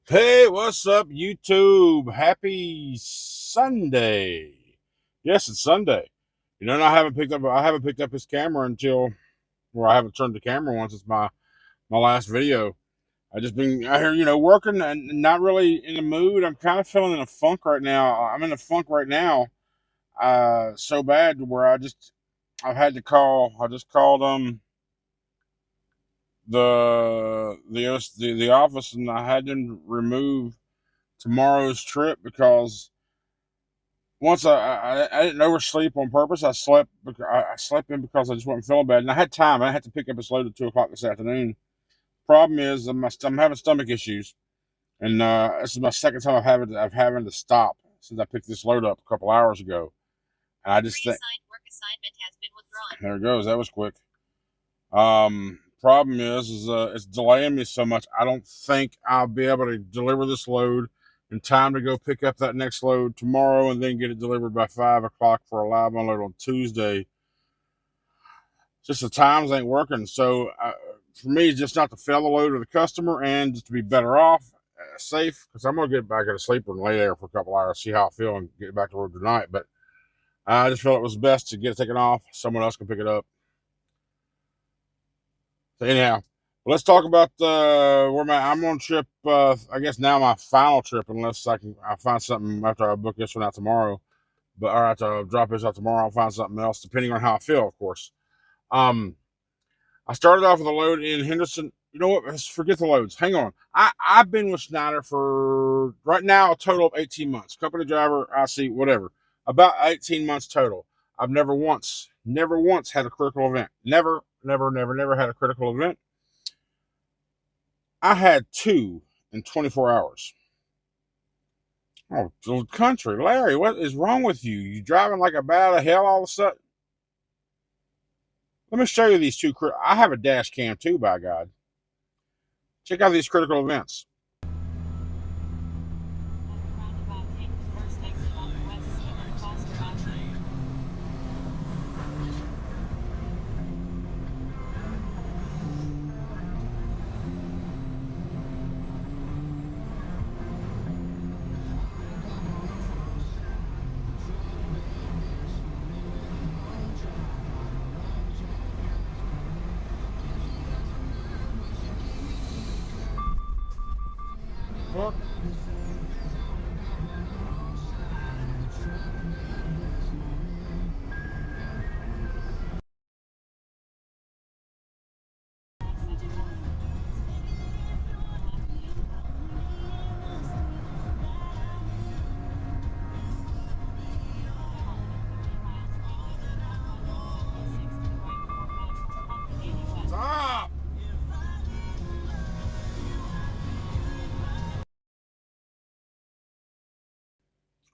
Hey, what's up, YouTube? Happy Sunday. Yes, it's Sunday. And I haven't picked up his camera until, well, I haven't turned the camera on since my last video. I just been out here, working and not really in the mood. I'm kind of feeling in a funk right now. I'm in a funk right now, so bad where I've had to call. I just called the office, and I had them remove tomorrow's trip because once I didn't oversleep on purpose. I slept in because I just wasn't feeling bad, and I had time. I had to pick up this load at 2 o'clock this afternoon. Problem is, I'm having stomach issues, and this is my second time I've having to stop since I picked this load up a couple hours ago. And I just think work assignment has been withdrawn. There it goes. That was quick. Problem is it's delaying me so much. I don't think I'll be able to deliver this load in time to go pick up that next load tomorrow and then get it delivered by 5 o'clock for a live unload on Tuesday. Just the times ain't working. So for me, it's just not to fail the load to the customer and just to be better off, safe, because I'm gonna get back at a sleeper and lay there for a couple hours, see how I feel, and get back to work tonight. But I just felt it was best to get it taken off. Someone else can pick it up. So anyhow, let's talk about where I'm on trip. I guess now my final trip, unless I find something after I book this one out tomorrow. But or after I drop this out tomorrow, I'll find something else depending on how I feel, of course. Um, I started off with a load in Henderson. You know what? Let's forget the loads. Hang on. I've been with Schneider for right now a total of 18 months. Company driver, IC, whatever. About 18 months total. I've never once had a critical event. Never had a critical event. I had two in 24 hours. Oh, country, Larry, what is wrong with you? You driving like a bat out of hell all of a sudden? Let me show you these two. I have a dash cam too, by God. Check out these critical events. Look. Stop!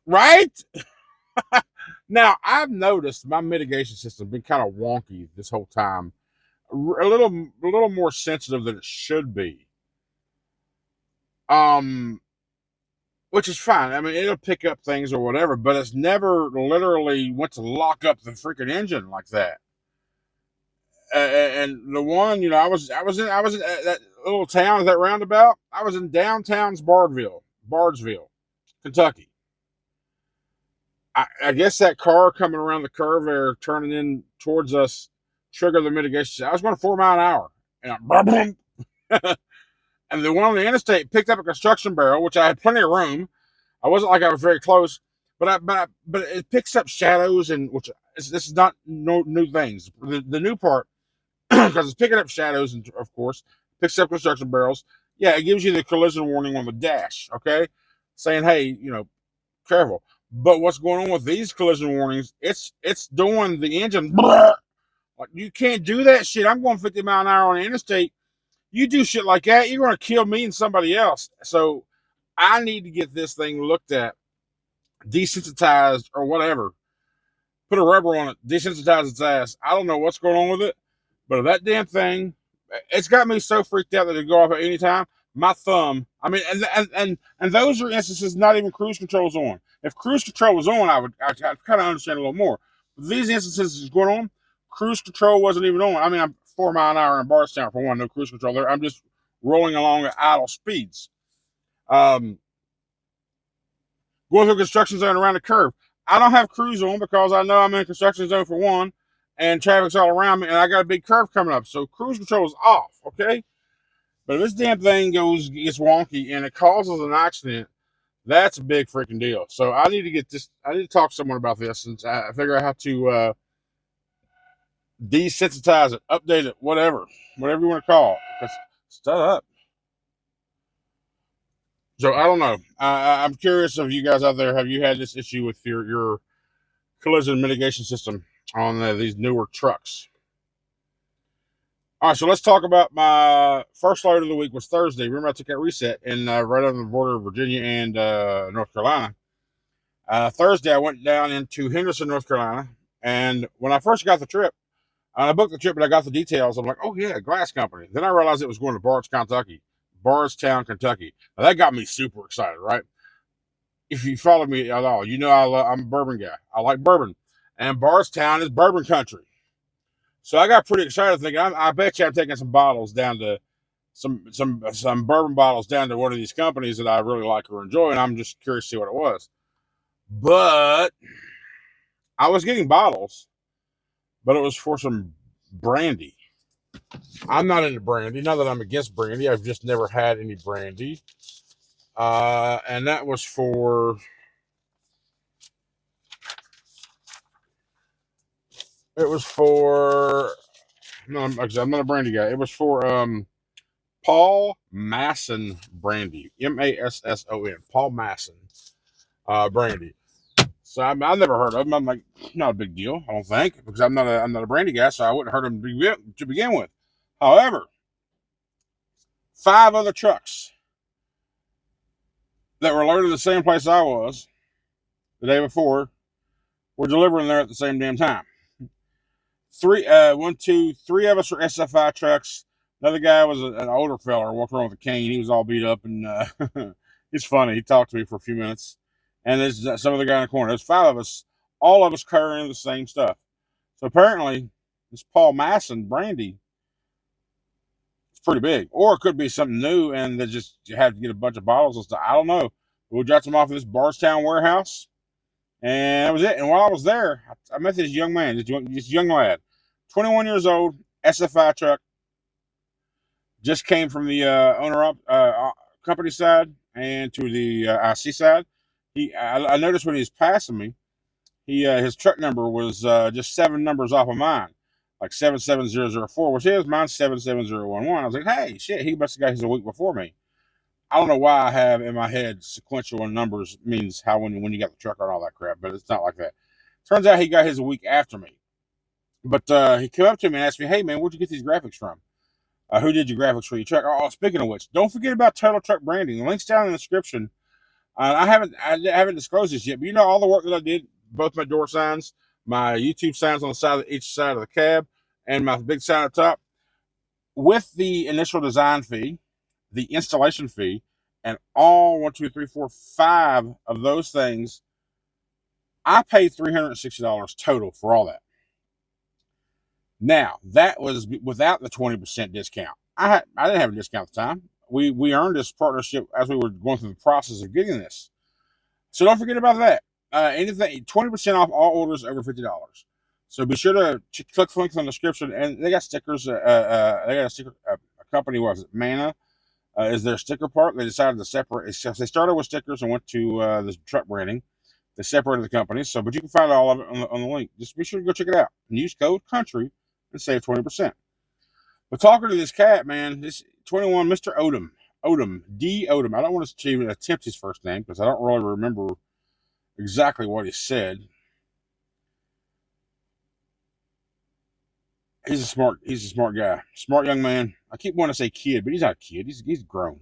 Right? Now, I've noticed my mitigation system been kind of wonky this whole time. A little more sensitive than it should be. Um, which is fine. I mean, it'll pick up things or whatever, but it's never literally went to lock up the freaking engine like that. And the one, I was in that little town, that roundabout. I was in downtown's Bardesville, Kentucky. I guess that car coming around the curve there, turning in towards us, triggered the mitigation. I was going 4 miles an hour, and and the one on the interstate picked up a construction barrel, which I had plenty of room. I wasn't like I was very close, but it picks up shadows, and this is not no new things. The new part, because it's picking up shadows, and of course picks up construction barrels. Yeah, it gives you the collision warning on the dash. Okay, saying, hey, careful. But what's going on with these collision warnings? It's doing the engine. Like, you can't do that shit. I'm going 50 mile an hour on the interstate. You do shit like that, you're going to kill me and somebody else. So I need to get this thing looked at, desensitized or whatever. Put a rubber on it, desensitize its ass. I don't know what's going on with it, but that damn thing, it's got me so freaked out that it go off at any time. My thumb, I mean, and those are instances not even cruise control's on. If cruise control was on, I'd kind of understand a little more. But these instances is going on, cruise control wasn't even on. I mean, I'm 4 mile an hour in Bardstown for one, no cruise control there. I'm just rolling along at idle speeds. Um, Going through a construction zone around the curve. I don't have cruise on because I know I'm in a construction zone for one, and traffic's all around me, and I got a big curve coming up. So cruise control is off, okay? But if this damn thing gets wonky and it causes an accident, that's a big freaking deal. So I need to get this. I need to talk to someone about this and I figure out how to desensitize it, update it, whatever you want to call it. Because shut up. So I don't know. I'm curious of you guys out there. Have you had this issue with your collision mitigation system on these newer trucks? All right, so let's talk about my first load of the week was Thursday. Remember, I took that reset in right on the border of Virginia and North Carolina. Thursday, I went down into Henderson, North Carolina, and when I first got the trip, I booked the trip, but I got the details. I'm like, oh yeah, glass company. Then I realized it was going to Bardstown, Kentucky. Now that got me super excited, right? If you follow me at all, you know I'm a bourbon guy. I like bourbon, and Bardstown is bourbon country. So I got pretty excited, thinking I bet you I'm taking some bottles down to some bourbon bottles down to one of these companies that I really like or enjoy, and I'm just curious to see what it was. But I was getting bottles, but it was for some brandy. I'm not into brandy. Not that I'm against brandy. I've just never had any brandy. And that was for. It was for. No, I'm not a brandy guy. It was for Paul Masson brandy. Masson. Paul Masson brandy. So I've never heard of them. I'm like, not a big deal, I don't think, because I'm not a brandy guy, so I wouldn't heard them to begin with. However, 5 other trucks that were loaded the same place I was the day before were delivering there at the same damn time. Three of us were SFI trucks. Another guy was an older fella walking around with a cane. He was all beat up, and he's funny. He talked to me for a few minutes. And there's some other guy in the corner. There's 5 of us, all of us carrying the same stuff. So apparently, this Paul Masson brandy is pretty big. Or it could be something new, and they just you have to get a bunch of bottles and stuff. I don't know. We dropped them off at this Bardstown warehouse, and that was it. And while I was there, I met this young man, this young lad, 21 years old, SFI truck, just came from the owner company side and to the IC side. I noticed when he was passing me, his truck number was just 7 numbers off of mine, like 77004, which is mine's 77011. I was like, hey, shit, he must have got his a week before me. I don't know why I have in my head sequential in numbers means how when you got the truck and all that crap, but it's not like that. Turns out he got his a week after me. But he came up to me and asked me, hey, man, where'd you get these graphics from? Who did your graphics for your truck? Oh, speaking of which, don't forget about Total Truck Branding. The link's down in the description. I haven't disclosed this yet, but you know all the work that I did, both my door signs, my YouTube signs on the side of each side of the cab, and my big sign at the top, with the initial design fee, the installation fee, and all 1, 2, 3, 4, 5 of those things, I paid $360 total for all that. Now, that was without the 20% discount. I didn't have a discount at the time. We earned this partnership as we were going through the process of getting this. So don't forget about that. Anything 20% off all orders over $50. So be sure to click the links in the description, and they got stickers. They got a sticker. A company was it Mana is their sticker part. They decided to separate. They started with stickers and went to this truck branding. They separated the companies. So, but you can find all of it on the link. Just be sure to go check it out and use code country and save 20%. But talking to this cat, man, this 21, Mr. D. Odom. I don't want to even attempt his first name because I don't really remember exactly what he said. He's a smart guy, smart young man. I keep wanting to say kid, but he's not a kid. He's grown.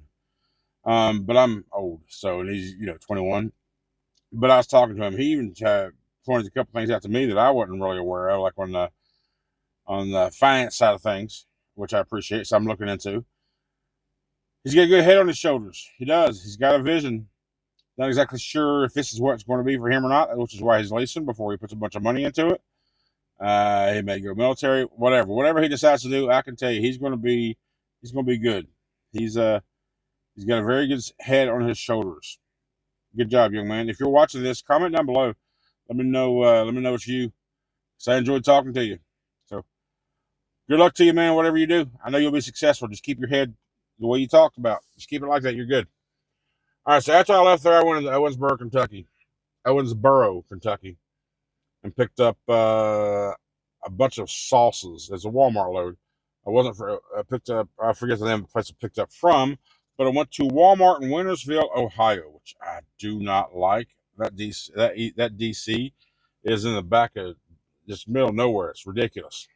But I'm old, so and he's 21. But I was talking to him. He even pointed a couple things out to me that I wasn't really aware of, like on the finance side of things, which I appreciate. So I'm looking into. He's got a good head on his shoulders. He does. He's got a vision. Not exactly sure if this is what it's going to be for him or not, which is why he's leasing before he puts a bunch of money into it. He may go military, whatever he decides to do. I can tell you, he's going to be good. He's He's got a very good head on his shoulders. Good job, young man. If you're watching this, comment down below. Let me know. Let me know it's you. So I enjoyed talking to you. So good luck to you, man. Whatever you do, I know you'll be successful. Just keep your head the way you talked about. Just keep it like that. You're good. All right. So after I left there, I went to Owensboro, Kentucky, and picked up a bunch of sauces. It's a Walmart load. I picked up. I forget the name of the place I picked up from, but I went to Walmart in Wintersville, Ohio, which I do not like. That DC is in the back of just middle of nowhere. It's ridiculous.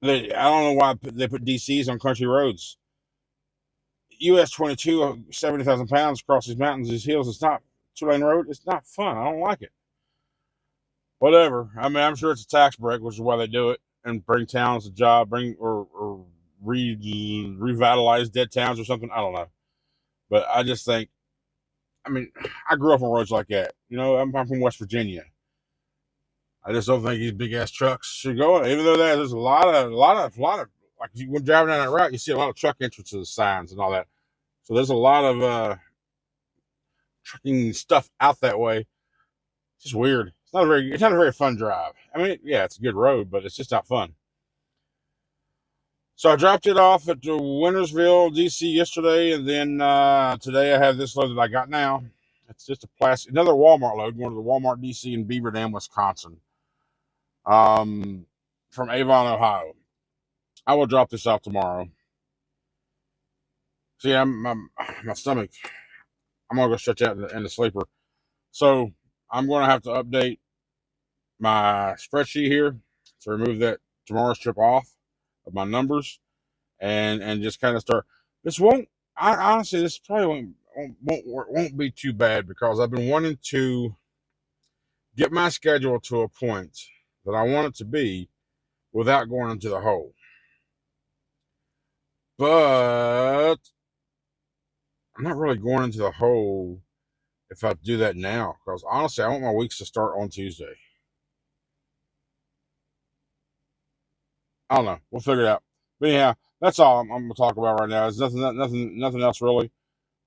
I don't know why they put DCs on country roads. US 22, 70,000 pounds across these mountains, these hills. It's not 2-lane road. It's not fun. I don't like it. Whatever. I mean, I'm sure it's a tax break, which is why they do it, and bring towns to job, or revitalize dead towns or something. I don't know. But I just think, I mean, I grew up on roads like that. You know, I'm from West Virginia. I just don't think these big ass trucks should go. Even though there's a lot of like when driving down that route, you see a lot of truck entrances, signs, and all that. So there's a lot of trucking stuff out that way. It's just weird. It's not a very fun drive. I mean, yeah, it's a good road, but it's just not fun. So I dropped it off at Wintersville, DC yesterday, and then today I have this load that I got now. It's just another Walmart load, going to the Walmart DC in Beaver Dam, Wisconsin, from Avon, Ohio. I will drop this off tomorrow. See, my stomach, I'm going to go stretch out in the sleeper. So I'm going to have to update my spreadsheet here to remove that tomorrow's trip off of my numbers, and just kind of start. This honestly, this probably won't be too bad, because I've been wanting to get my schedule to a point that I want it to be without going into the hole. But I'm not really going into the hole if I do that now, because honestly, I want my weeks to start on Tuesday. I don't know. We'll figure it out. But anyhow, that's all I'm going to talk about right now. There's nothing else really.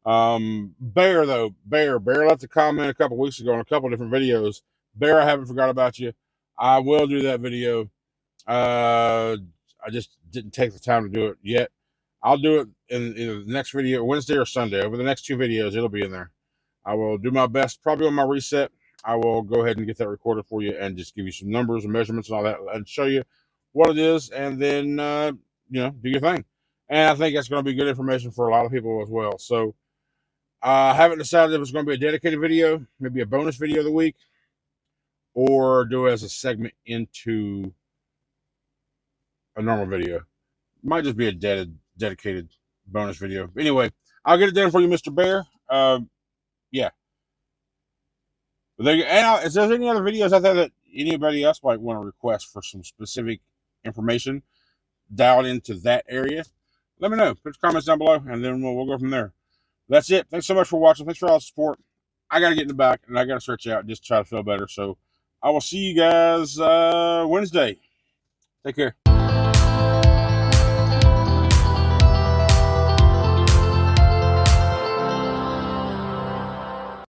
Bear left a comment a couple weeks ago on a couple different videos. Bear, I haven't forgot about you. I will do that video. I just didn't take the time to do it yet. I'll do it in either the next video, Wednesday or Sunday. Over the next 2 videos, it'll be in there. I will do my best. Probably on my reset, I will go ahead and get that recorded for you and just give you some numbers and measurements and all that, and show you what it is, and then do your thing. And I think that's going to be good information for a lot of people as well. So I haven't decided if it's going to be a dedicated video, maybe a bonus video of the week, or do it as a segment into a normal video. Might just be a dedicated bonus video. Anyway, I'll get it done for you, Mr. Bear. Yeah. Is there any other videos out there that anybody else might want to request for some specific information dialed into that area? Let me know. Put your comments down below, and then we'll go from there. That's it. Thanks so much for watching. Thanks for all the support. I got to get in the back, and I got to stretch out and just try to feel better. So I will see you guys Wednesday. Take care.